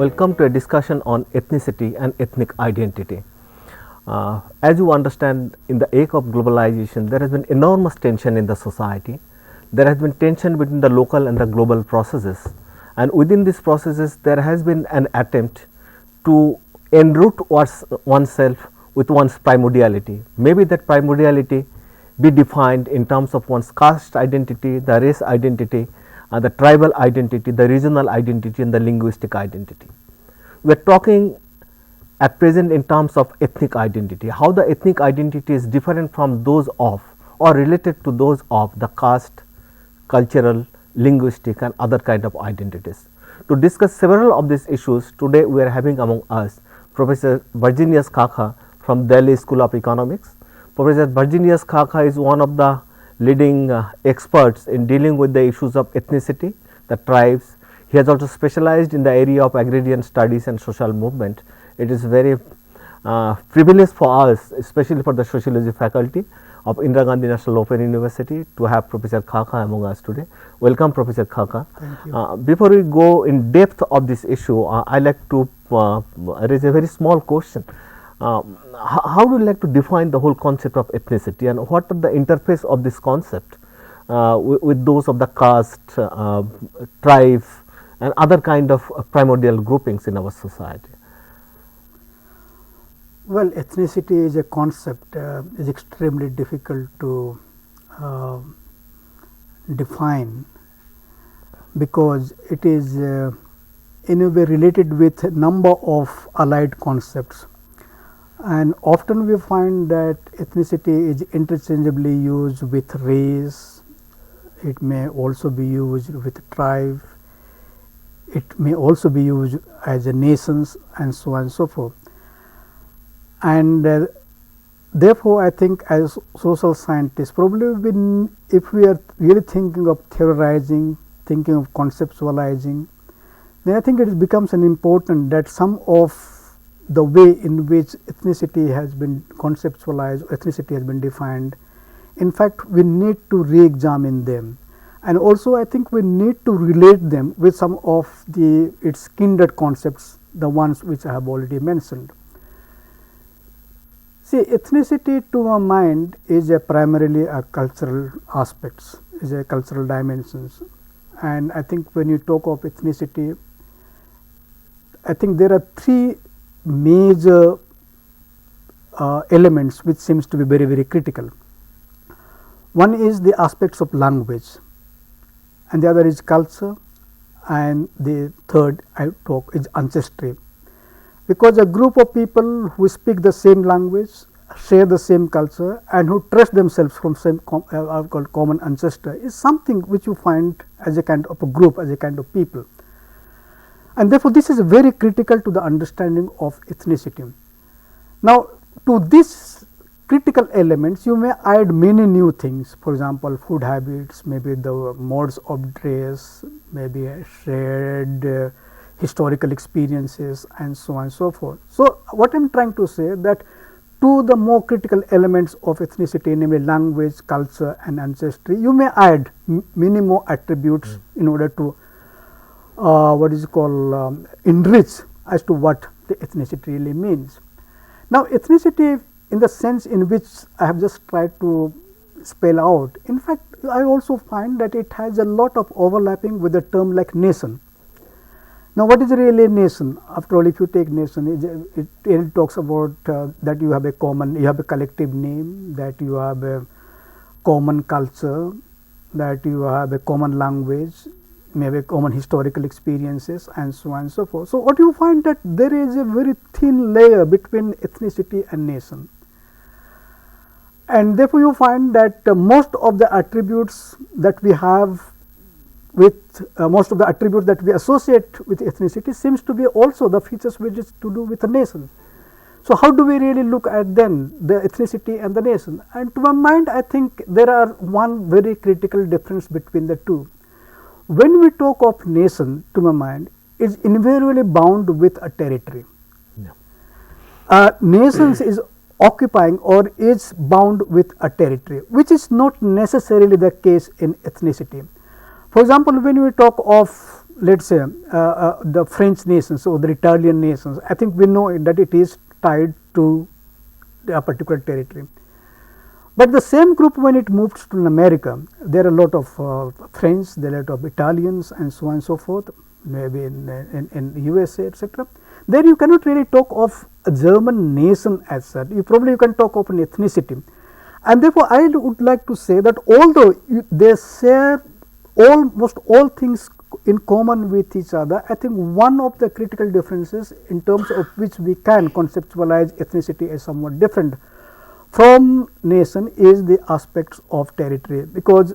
Welcome to a discussion on ethnicity and ethnic identity. As you understand, in the age of globalization, there has been enormous tension in the society. There has been tension between the local and the global processes, and within these processes, there has been an attempt to enroot oneself with one's primordiality. Maybe that primordiality be defined in terms of one's caste identity, the race identity, the tribal identity, the regional identity, and the linguistic identity. We are talking at present in terms of ethnic identity, how the ethnic identity is different from those of or related to those of the caste, cultural, linguistic, and other kind of identities. To discuss several of these issues, today we are having among us Professor Virginius Khakha from Delhi School of Economics. Professor Virginius Khakha is one of the leading experts in dealing with the issues of ethnicity, the tribes. He has also specialized in the area of agrarian studies and social movement. It is very privileged for us, especially for the sociology faculty of Indira Gandhi National Open University, to have Professor Khakha among us today. Welcome, Professor Khakha. Thank you. Before we go in depth of this issue, I like to raise a very small question. How do you like to define the whole concept of ethnicity, and what are the interface of this concept with those of the caste, tribe, and other kind of primordial groupings in our society? Well, ethnicity is a concept is extremely difficult to define, because it is in a way related with a number of allied concepts, and often we find that ethnicity is interchangeably used with race. It may also be used with tribe. It may also be used as a nations, and so on and so forth. And therefore, I think as social scientists, probably if we are really thinking of theorizing, thinking of conceptualizing, then I think it becomes an important that some of the way in which ethnicity has been conceptualized, ethnicity has been defined, in fact, we need to re-examine them. And also, I think we need to relate them with some of its kindred concepts, the ones which I have already mentioned. See, ethnicity to my mind is primarily a cultural aspects, is a cultural dimensions. And I think when you talk of ethnicity, I think there are three major elements which seems to be very, very critical. One is the aspects of language, and the other is culture, and the third I talk is ancestry. Because a group of people who speak the same language, share the same culture, and who trust themselves from same called common ancestor is something which you find as a kind of a group, as a kind of people. And therefore, this is very critical to the understanding of ethnicity. Now, to these critical elements, you may add many new things. For example, food habits, maybe the modes of dress, maybe shared historical experiences, and so on and so forth. So, what I am trying to say that to the more critical elements of ethnicity, namely language, culture, and ancestry, you may add many more attributes in order to what is called enrich as to what the ethnicity really means. Now, ethnicity in the sense in which I have just tried to spell out, in fact, I also find that it has a lot of overlapping with the term like nation. Now, what is really a nation? After all, if you take nation, it talks about that you have a collective name, that you have a common culture, that you have a common language, maybe common historical experiences, and so on and so forth. So, what you find that there is a very thin layer between ethnicity and nation, and therefore, you find that most of the attributes that we have with most of the attributes that we associate with ethnicity seems to be also the features which is to do with the nation. So, how do we really look at then the ethnicity and the nation? And to my mind, I think there are one very critical difference between the two. When we talk of nation, to my mind, is invariably bound with a territory. Yeah. Nations is occupying or is bound with a territory, which is not necessarily the case in ethnicity. For example, when we talk of let us say the French nations or the Italian nations, I think we know that it is tied to a particular territory. But the same group, when it moves to America, there are a lot of French, there are a lot of Italians, and so on and so forth, maybe in USA, etc. There you cannot really talk of a German nation as such. You can talk of an ethnicity, and therefore I would like to say that although they share almost all things in common with each other, I think one of the critical differences in terms of which we can conceptualize ethnicity as somewhat different from nation is the aspects of territory, because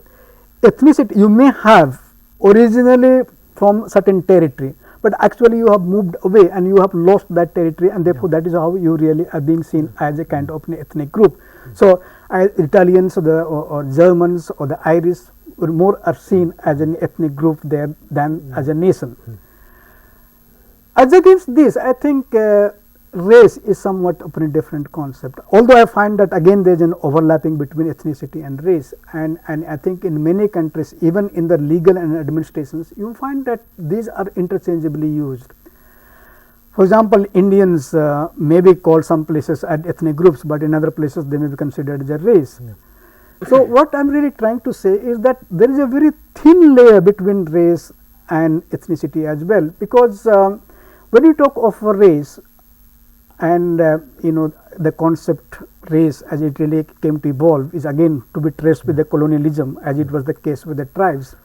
ethnicity you may have originally from certain territory, but actually you have moved away and you have lost that territory, and therefore that is how you really are being seen as a kind of an ethnic group. So Italians or Germans or the Irish more are seen as an ethnic group there than as a nation. As against this, I think race is somewhat of a different concept, although I find that again there is an overlapping between ethnicity and race, and I think in many countries, even in the legal and administrations, you find that these are interchangeably used. For example, Indians may be called some places as ethnic groups, but in other places they may be considered as a race. So what I am really trying to say is that there is a very thin layer between race and ethnicity as well, because when you talk of a race, and the concept race as it really came to evolve is again to be traced with the colonialism, as it was the case with the tribes.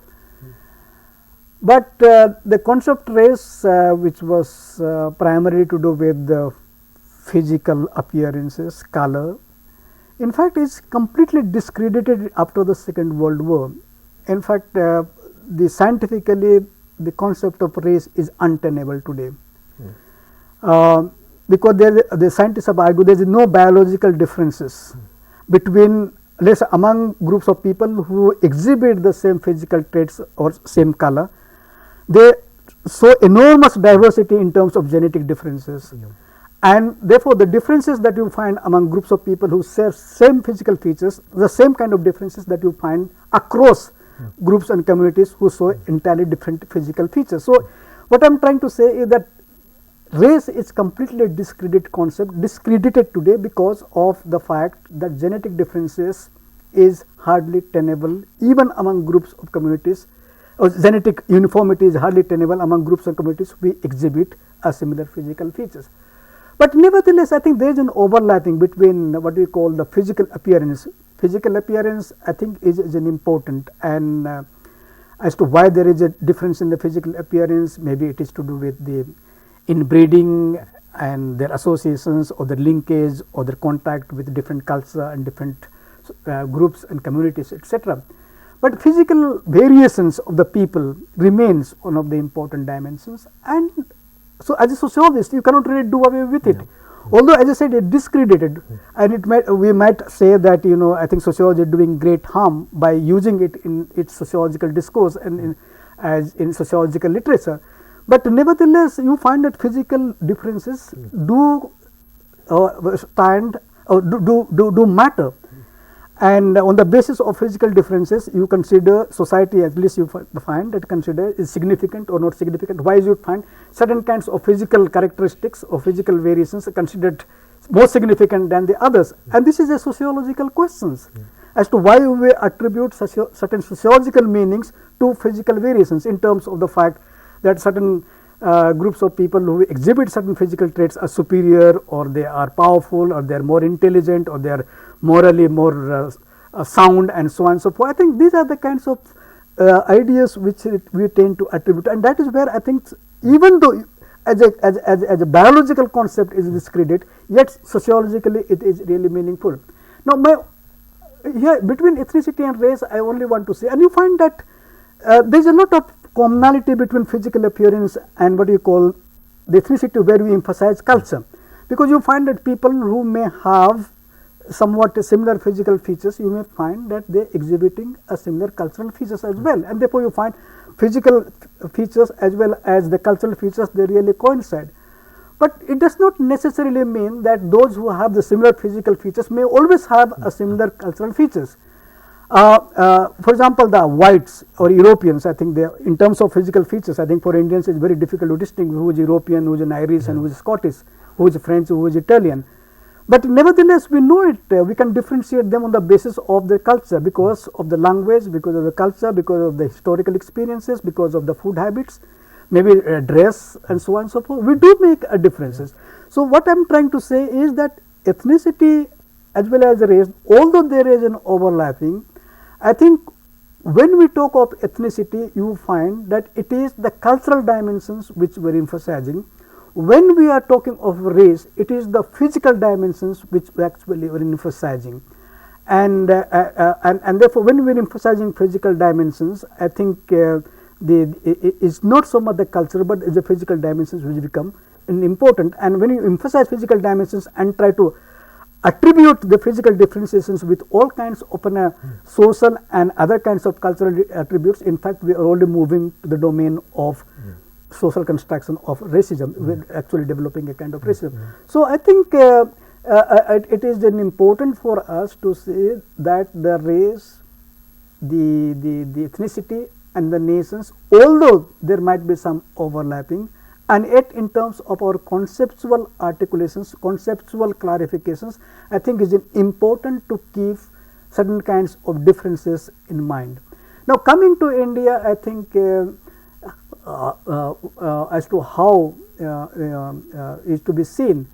But the concept race, which was primarily to do with the physical appearances, color, in fact is completely discredited after the Second World War. In fact, scientifically the concept of race is untenable today. Because the scientists have argued there is no biological differences between, let's say, among groups of people who exhibit the same physical traits or same color. They show enormous diversity in terms of genetic differences, and therefore the differences that you find among groups of people who share same physical features, the same kind of differences that you find across groups and communities who show entirely different physical features. So what I am trying to say is that race is completely discredited concept, discredited today because of the fact that genetic differences is hardly tenable even among groups of communities, or genetic uniformity is hardly tenable among groups and communities who exhibit a similar physical features. But nevertheless, I think there is an overlapping between what we call the physical appearance. Physical appearance, I think, is an important, and as to why there is a difference in the physical appearance, maybe it is to do with the inbreeding and their associations or their linkage or their contact with different culture and different groups and communities, etc. But physical variations of the people remains one of the important dimensions, and so as a sociologist you cannot really do away with it. Although, as I said, it discredited, and we might say that I think sociology is doing great harm by using it in its sociological discourse and in sociological literature. But nevertheless, you find that physical differences do stand or do matter, and on the basis of physical differences, you consider society, at least you find that consider is significant or not significant. Why you find certain kinds of physical characteristics or physical variations are considered more significant than the others, and this is a sociological questions as to why we attribute certain sociological meanings to physical variations in terms of the fact that certain groups of people who exhibit certain physical traits are superior, or they are powerful, or they are more intelligent, or they are morally more sound, and so on and so forth. I think these are the kinds of ideas which we tend to attribute, and that is where I think, even though as a biological concept is discredited, yet sociologically it is really meaningful. Now, here between ethnicity and race, I only want to say, and you find that there is a lot of commonality between physical appearance and what you call the ethnicity, where we emphasize culture, because you find that people who may have somewhat similar physical features, you may find that they exhibiting a similar cultural features as well, and therefore you find physical features as well as the cultural features, they really coincide. But it does not necessarily mean that those who have the similar physical features may always have a similar cultural features. For example, the whites or Europeans, I think they, in terms of physical features, I think for Indians it's very difficult to distinguish who is European, who is an Irish, and who is Scottish, who is French, who is Italian. But nevertheless, we know it. We can differentiate them on the basis of their culture, because of the language, because of the culture, because of the historical experiences, because of the food habits, maybe dress, and so on and so forth. We do make differences. So what I am trying to say is that ethnicity as well as race, although there is an overlapping, I think when we talk of ethnicity, you find that it is the cultural dimensions which we are emphasizing. When we are talking of race, it is the physical dimensions which we actually are emphasizing. And therefore, when we are emphasizing physical dimensions, I think it's not so much the culture, but it's the physical dimensions which become important. And when you emphasize physical dimensions and try to attribute the physical differentiations with all kinds of social and other kinds of cultural attributes, in fact, we are already moving to the domain of social construction of racism. We are actually developing a kind of racism. So I think it is then important for us to say that the race, the ethnicity and the nations, although there might be some overlapping, and yet in terms of our conceptual articulations, conceptual clarifications, I think it is important to keep certain kinds of differences in mind. Now coming to India, I think as to how is to be seen.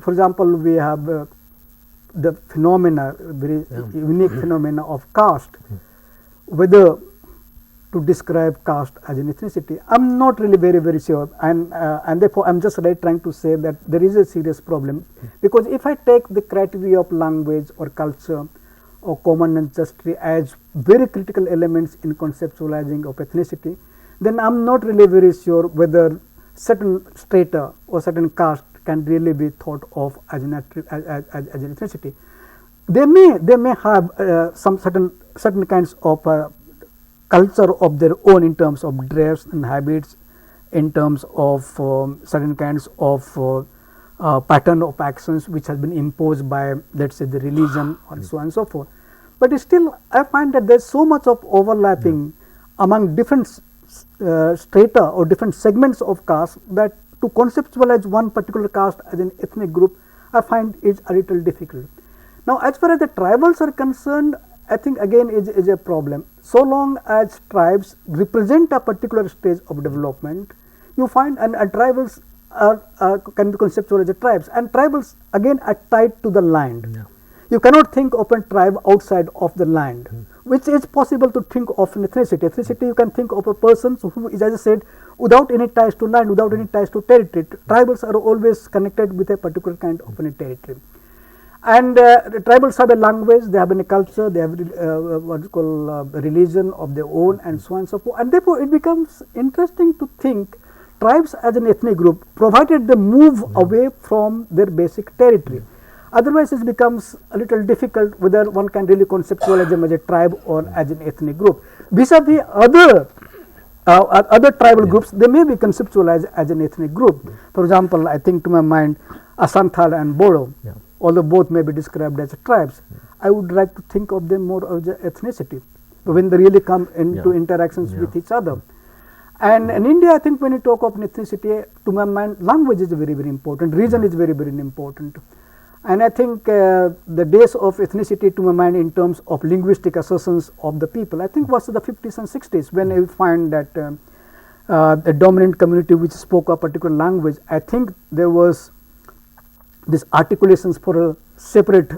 For example, we have the phenomena, very unique phenomena of caste. Whether to describe caste as an ethnicity, I am not really very sure, and therefore I am just trying to say that there is a serious problem, because if I take the criteria of language or culture or common ancestry as very critical elements in conceptualizing of ethnicity, then I am not really very sure whether certain strata or certain caste can really be thought of as an ethnicity. They may have some certain kinds of culture of their own in terms of dress and habits, in terms of certain kinds of pattern of actions which has been imposed by, let's say, the religion and so on and so forth. But still I find that there is so much of overlapping among different strata or different segments of caste that to conceptualize one particular caste as an ethnic group, I find is a little difficult. Now as far as the tribals are concerned, I think again is a problem. So long as tribes represent a particular stage of development, you find and tribals can be conceptualized as tribes, and tribals again are tied to the land. Yeah. You cannot think of a tribe outside of the land, which is possible to think of an ethnicity. Ethnicity, you can think of a person who is, as I said, without any ties to land, without any ties to territory. Tribals are always connected with a particular kind of a territory. And the tribals have a language, they have a culture, they have what you call religion of their own, and so on and so forth. And therefore, it becomes interesting to think tribes as an ethnic group, provided they move away from their basic territory. Otherwise, it becomes a little difficult whether one can really conceptualize them as a tribe or as an ethnic group. Vis-a-vis other tribal groups, they may be conceptualized as an ethnic group. For example, I think to my mind, Asanthal and Bodo. Although both may be described as tribes, I would like to think of them more as ethnicity when they really come into interactions with each other. And in India, I think when you talk of ethnicity, to my mind, language is very important, region is very important. And I think the days of ethnicity, to my mind, in terms of linguistic assertions of the people, I think was the 50s and 60s, when I find that the dominant community which spoke a particular language, I think there was these articulations for a separate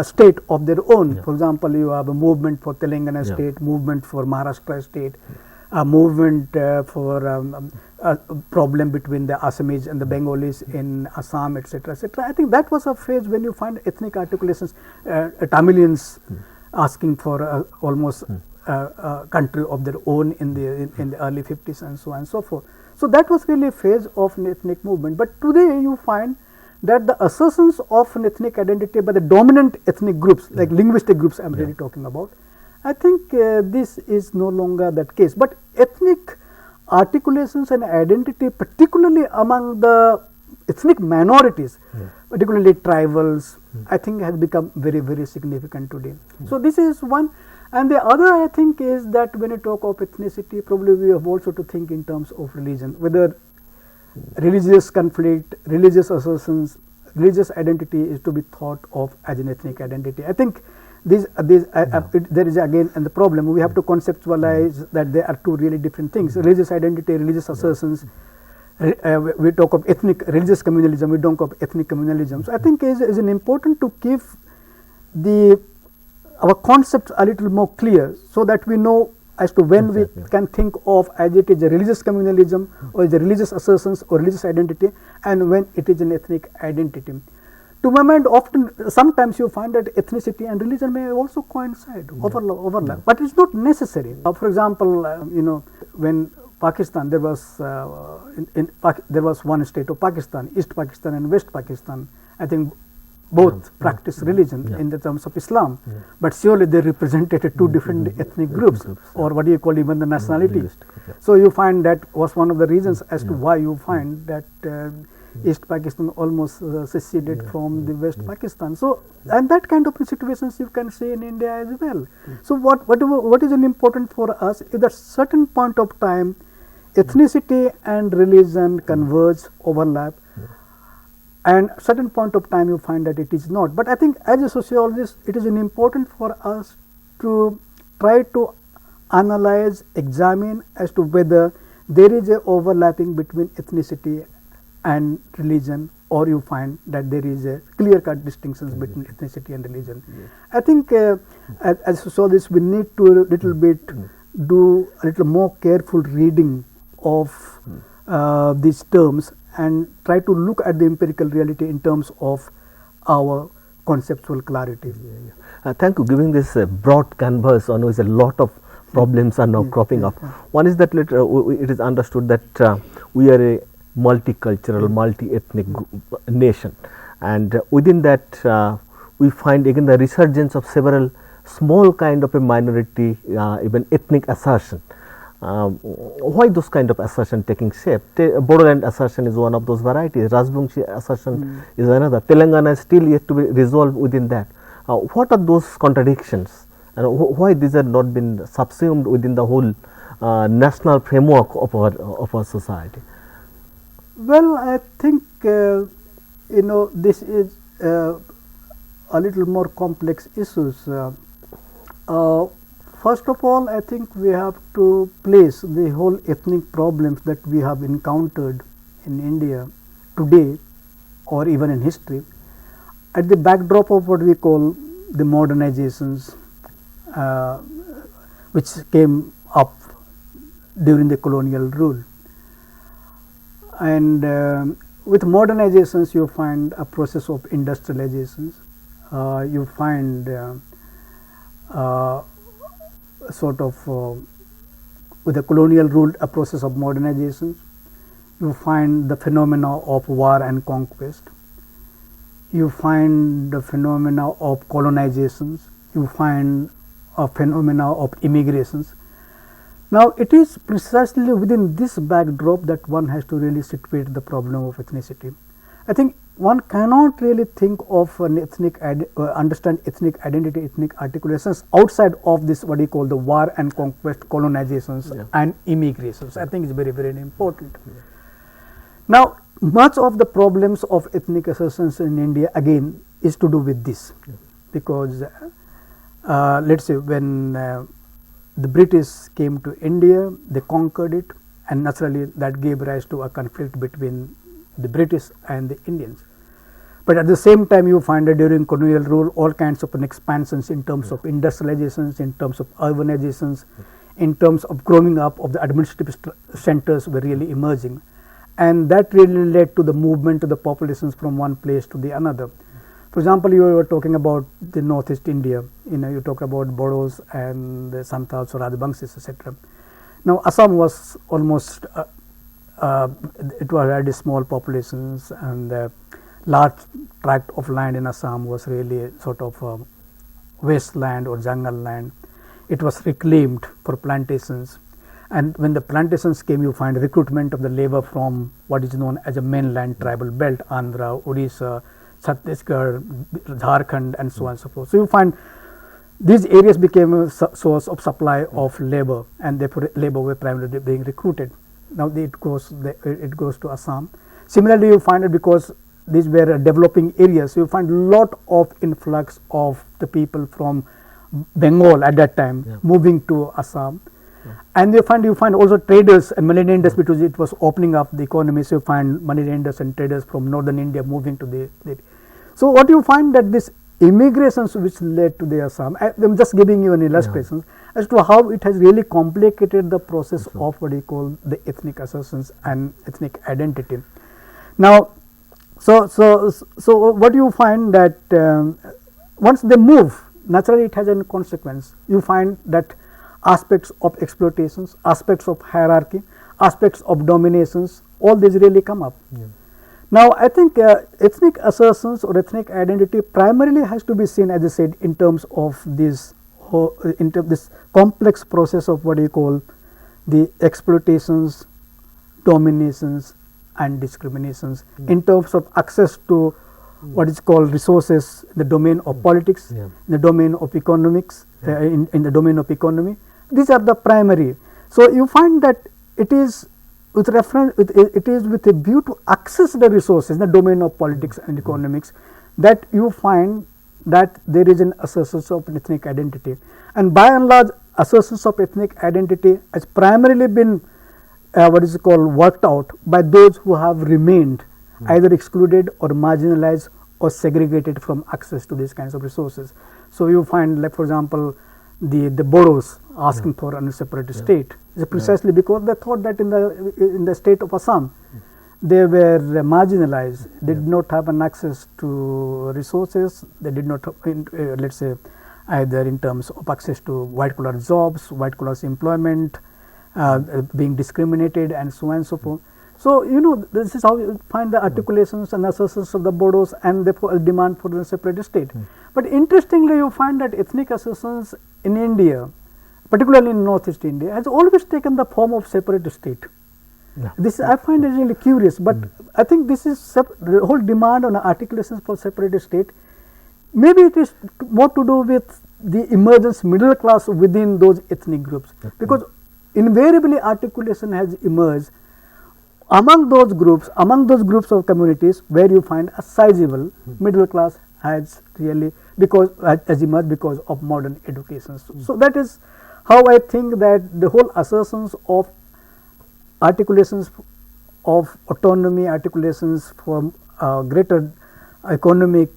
state of their own. For example, you have a movement for Telangana state, movement for Maharashtra state, a movement for a problem between the Assamese and the Bengalis in Assam, etc., etc. I think that was a phase when you find ethnic articulations, Tamilians asking for almost a country of their own in the early 50s and so on and so forth. So that was really a phase of an ethnic movement. But today you find that the assertions of an ethnic identity by the dominant ethnic groups, like linguistic groups I am really talking about, I think this is no longer that case. But ethnic articulations and identity, particularly among the ethnic minorities, particularly tribals, I think has become very, very significant today. So this is one. And the other, I think, is that when you talk of ethnicity, probably we have also to think in terms of religion, whether religious conflict, religious assertions, religious identity is to be thought of as an ethnic identity. I think there is again and the problem. We have to conceptualize that there are two really different things: religious identity, religious assertions. We talk of ethnic religious communalism. We don't talk of ethnic communalism. So I think is an important to keep our concepts a little more clear, so that we know as to when we can think of as it is a religious communalism or is a religious assertions or religious identity, and when it is an ethnic identity. To my mind, sometimes you find that ethnicity and religion may also coincide, overlap, but it's not necessary. For example, when Pakistan, there was one state of Pakistan, East Pakistan and West Pakistan. I think both practice religion in the terms of Islam, but surely they represented two different ethnic groups, or what do you call even the nationality. So you find that was one of the reasons as to why you find that East Pakistan almost seceded from the West Pakistan. So, and that kind of situations you can see in India as well. So what is important for us is that certain point of time ethnicity and religion converge, overlap, and certain point of time you find that it is not. But I think as a sociologist, it is important for us to try to analyze, examine as to whether there is a overlapping between ethnicity and religion, or you find that there is a clear-cut distinctions between ethnicity and religion. I think as sociologists, we need to do a little more careful reading of these terms and try to look at the empirical reality in terms of our conceptual clarity. Thank you. Giving this broad canvas on which a lot of problems are now cropping up. One is that it is understood that we are a multicultural, multi-ethnic nation, and within that we find again the resurgence of several small kind of a minority, even ethnic assertion. Why those kind of assertion taking shape? Bodoland assertion is one of those varieties. Rajbangshi assertion is another. Telangana is still yet to be resolved within that. What are those contradictions, and why these have not been subsumed within the whole national framework of our society? Well, I think this is a little more complex issues. First of all, I think we have to place the whole ethnic problems that we have encountered in India today, or even in history, at the backdrop of what we call the modernizations which came up during the colonial rule. And with modernizations, you find a process of industrializations, you find with the colonial rule a process of modernizations, you find the phenomena of war and conquest, you find the phenomena of colonizations, you find a phenomena of immigrations. Now, it is precisely within this backdrop that one has to really situate the problem of ethnicity. I think one cannot really think of an understand ethnic identity, ethnic articulations outside of this what you call the war and conquest, colonizations and immigrations. I think it's very, very important. Now, much of the problems of ethnic assertions in India again is to do with this, because let's say when the British came to India, they conquered it, and naturally that gave rise to a conflict between the British and the Indians. But at the same time, you find that during colonial rule, all kinds of expansions in terms of industrializations, in terms of urbanizations, in terms of growing up of the administrative centers were really emerging, and that really led to the movement of the populations from one place to the another. For example, you were talking about the Northeast India, you talk about Bodos and the Santals or Rajbangshis, etc. Now, Assam was almost, it was very small populations, and the large tract of land in Assam was really sort of wasteland or jungle land. It was reclaimed for plantations, And when the plantations came, you find recruitment of the labor from what is known as a mainland tribal belt, Andhra, Odisha, Chhattisgarh, Jharkhand, and so on and so forth. So you find these areas became a source of supply of labor, and therefore labor were primarily being recruited. Now it goes to Assam. Similarly, you find it because these were developing areas, so you find a lot of influx of the people from Bengal at that time moving to Assam. And you find also traders and money lenders, because it was opening up the economy. So you find money lenders and traders from northern India moving to the so what you find that this immigrations which led to the Assam, I am just giving you an illustration as to how it has really complicated the process of what you call the ethnic assertions and ethnic identity. Now, so what you find that once they move, naturally it has a consequence. You find that aspects of exploitations, aspects of hierarchy, aspects of dominations, all these really come up. Now, I think ethnic assertions or ethnic identity primarily has to be seen, as I said, in terms of this this complex process of what you call the exploitations, dominations, and discriminations in terms of access to what is called resources in the domain of politics, in the domain of economics, in the domain of economy. These are the primary. So you find that it is with reference, it is with a view to access the resources in the domain of politics and economics, that you find that there is an assertions of ethnic identity. And by and large, assertions of ethnic identity has primarily been what is called worked out by those who have remained either excluded or marginalized or segregated from access to these kinds of resources. So you find, like for example, the Bodos asking for a separate state is precisely because they thought that in the state of Assam they were marginalized. They did not have an access to resources. They did not, let's say, either in terms of access to white collar jobs, white collar employment, being discriminated, and so on and so forth. So you know, this is how you find the articulations and assertions of the Bodos, and therefore a demand for a separate state. But interestingly, you find that ethnic assertions in India, particularly in Northeast India, has always taken the form of separate state. This I find it really curious, but I think this is the whole demand on articulations for separate state. Maybe it is more to do with the emergence middle class within those ethnic groups, because invariably articulation has emerged among those groups of communities where you find a sizable middle class has really has emerged because of modern education. So that is how I think that the whole assertions of articulations of autonomy, articulations for greater economic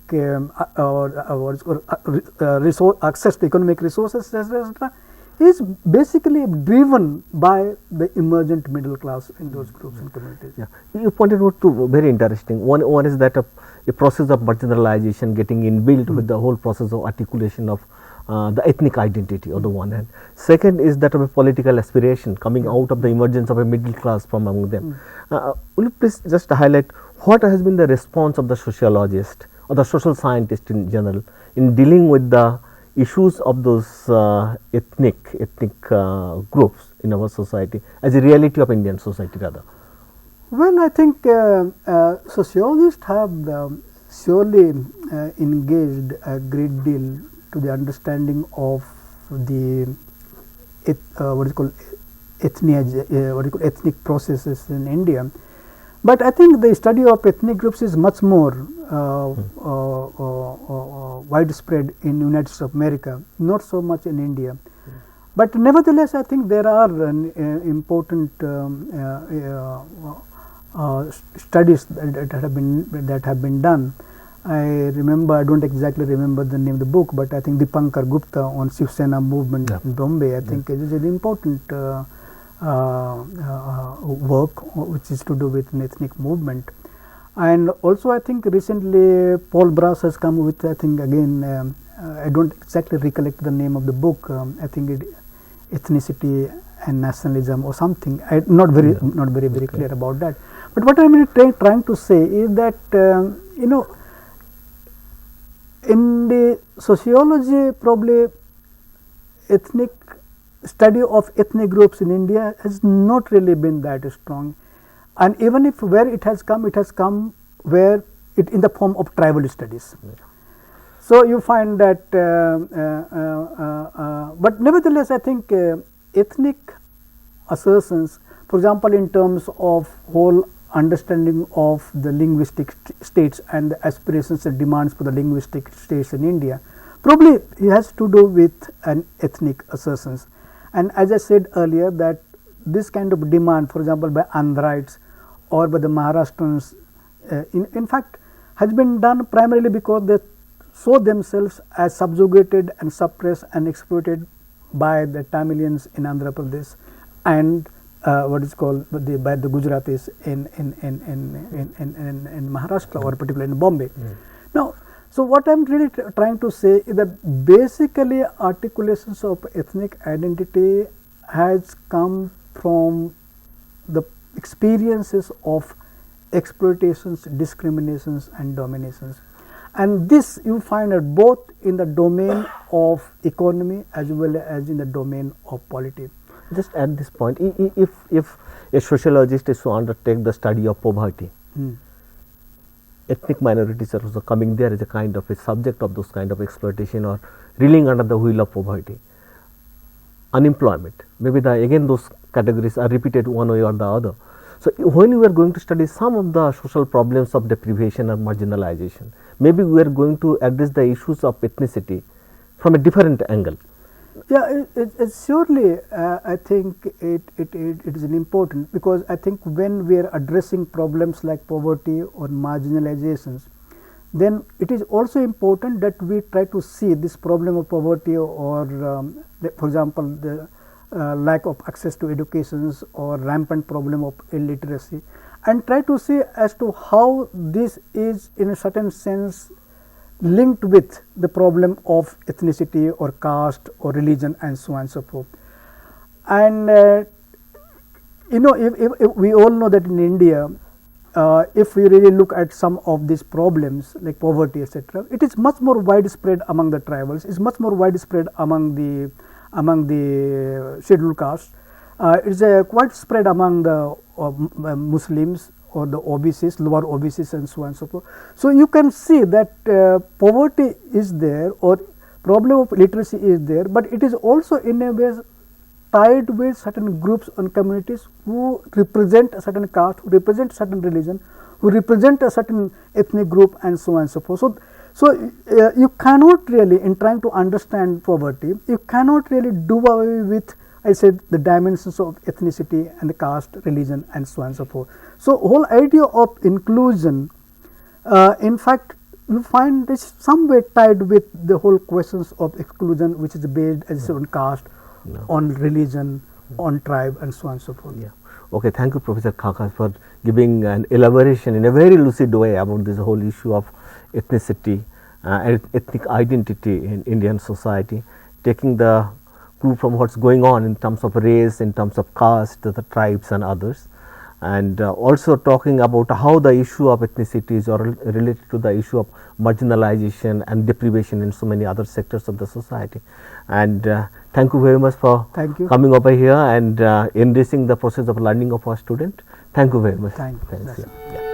access to economic resources, etc., is basically driven by the emergent middle class in those groups and communities. You pointed out two very interesting. One is that a process of marginalization getting inbuilt with the whole process of articulation of the ethnic identity on the one hand. Second is that of a political aspiration coming out of the emergence of a middle class from among them. Will you please just highlight what has been the response of the sociologist or the social scientist in general in dealing with the issues of those ethnic groups in our society as a reality of Indian society rather? Well, I think sociologists have surely engaged a great deal to the understanding of the ethnic processes in India. But I think the study of ethnic groups is much more widespread in United States of America, not so much in India. But nevertheless, I think there are important studies that have been done. I don't exactly remember the name of the book, but I think Dipankar Gupta on Shiv Sena movement in Bombay, I think it is an important work which is to do with an ethnic movement. And also I think recently Paul Brass has come with, I think again, I don't exactly recollect the name of the book, I think Ethnicity and Nationalism or something. I'm not very clear about that. But what I'm trying to say is that you know, in the sociology probably ethnic study of ethnic groups in India has not really been that strong, and even if where it has come where it in the form of tribal studies. So you find that, but nevertheless, I think ethnic assertions, for example, in terms of whole understanding of the linguistic states and the aspirations and demands for the linguistic states in India, probably it has to do with an ethnic assertions. And as I said earlier, that this kind of demand, for example, by Andhrites or by the Maharashtrians, in fact, has been done primarily because they saw themselves as subjugated and suppressed and exploited by the Tamilians in Andhra Pradesh and what is called by the Gujaratis in Maharashtra, or particularly in Bombay. Now, so what I am really trying to say is that basically articulations of ethnic identity has come from the experiences of exploitations, discriminations and dominations. And this you find it both in the domain of economy as well as in the domain of politics. Just at this point, if a sociologist is to undertake the study of poverty, ethnic minorities are also coming there as a kind of a subject of those kind of exploitation or reeling under the wheel of poverty. Unemployment, maybe again those categories are repeated one way or the other. So, when we are going to study some of the social problems of deprivation or marginalization, maybe we are going to address the issues of ethnicity from a different angle. Yeah, it surely I think it is an important, because I think when we are addressing problems like poverty or marginalizations, then it is also important that we try to see this problem of poverty or for example, the lack of access to educations or rampant problem of illiteracy, and try to see as to how this is in a certain sense linked with the problem of ethnicity or caste or religion and so on and so forth. And you know, if we all know that in India, if we really look at some of these problems like poverty, etc., it is much more widespread among the tribals, is much more widespread among the scheduled castes. It is quite spread among the Muslims or the OBCs, lower OBCs and so on and so forth. So you can see that poverty is there or problem of literacy is there, but it is also in a way tied with certain groups and communities who represent a certain caste, who represent a certain religion, who represent a certain ethnic group and so on and so forth. So you cannot really, in trying to understand poverty, you cannot really do away with, I said, the dimensions of ethnicity and the caste, religion and so on and so forth. So whole idea of inclusion, in fact, you find this some way tied with the whole questions of exclusion, which is based, as I said, on caste, on religion, on tribe and so on and so forth. Yeah. Okay, thank you, Professor Khaka, for giving an elaboration in a very lucid way about this whole issue of ethnicity and ethnic identity in Indian society, taking the clue from what's going on in terms of race, in terms of caste, the tribes and others, and also talking about how the issue of ethnicity is related to the issue of marginalization and deprivation in so many other sectors of the society. And thank you very much for coming over here and enriching the process of learning of our student. Thank you very much. Thank you. Yeah.